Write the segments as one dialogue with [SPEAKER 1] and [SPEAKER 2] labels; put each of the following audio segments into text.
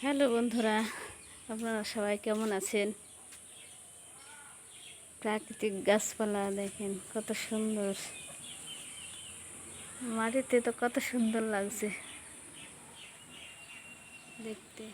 [SPEAKER 1] Hello বন্ধুরা, আপনারা সবাই কেমন আছেন? প্রাকৃতিক গাছপালা দেখেন কত সুন্দর, মাটিতে তো কত সুন্দর লাগছে দেখতে।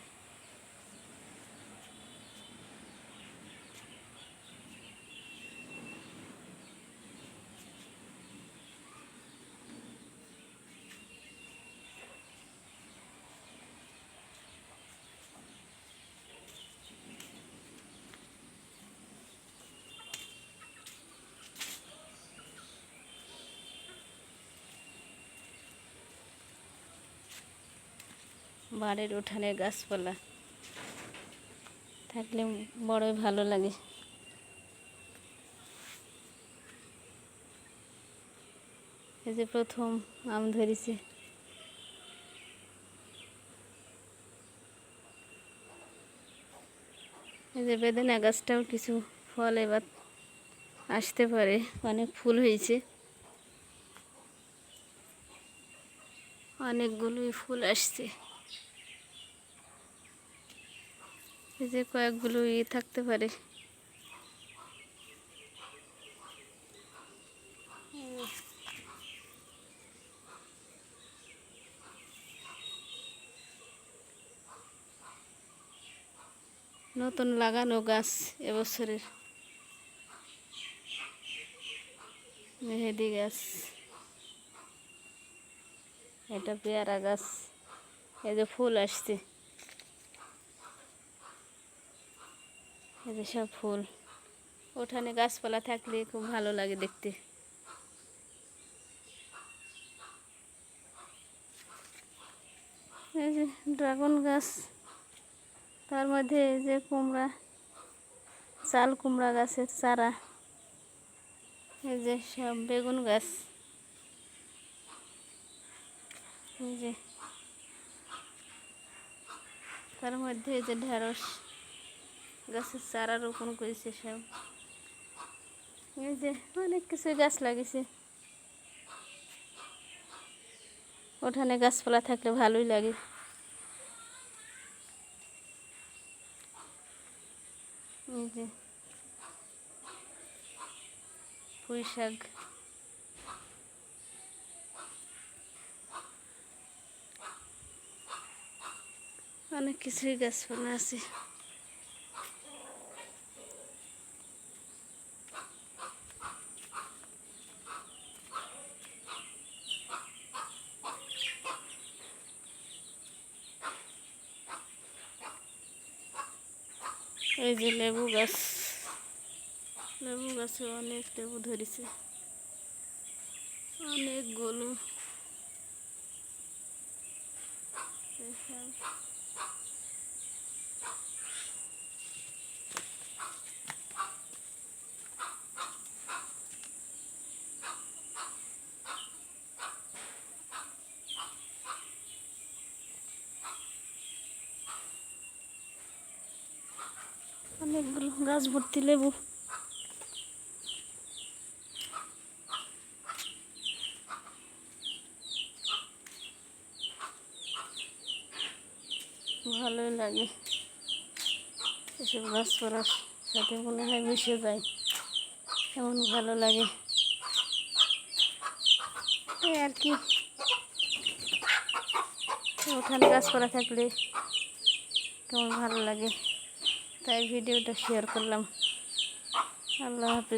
[SPEAKER 1] বাড়ির উঠানে গাছপালা থাকলে বড়ই ভালো লাগে। এই যে প্রথম আম ধরেছে, এই যে বেদানা গাছটাও কিছু ফল এবার আসতে পারে, অনেক ফুল হয়েছে, অনেকগুলোই ফুল আসছে। এই যে কয়েকগুলো থাকতে পারে। নতুন লাগানো গাছ এবছরের মেহেদি গাছ, এটা পেয়ারা গাছ। এই যে ফুল আসছে, এই যে সব ফুল। উঠানে গাছপালা থাকলে খুব ভালো লাগে দেখতে। এই যে ড্রাগন গাছ, তার মধ্যে এই যে কুমড়া, চাল কুমড়া গাছের চারা। এই যে সব বেগুন গাছ, এই যে তার মধ্যে এই যে ঢেঁড়স গাছের চারা রোপণ করেছে সব। এই যে অনেক কিছু গাছ লাগিয়েছে। উঠানে গাছপালা থাকলে ভালোই লাগে। এই যে পুঁই শাক, অনেক কিছুই গাছপালা আছে। এই যে লেবু গাছ, লেবু গাছে অনেক লেবু ধরেছে, অনেকগুলো। অনেকগুলো গাছ ভর্তি লেবু। ভালোই লাগে, এসব গাছপালার সাথে মনে হয় মিশে যায়, এমন ভালো লাগে। এই আর কি, ওখানে গাছপালা থাকলে কেমন ভালো লাগে, তাই ভিডিওটা শেয়ার করলাম। আল্লাহ হাফেজ।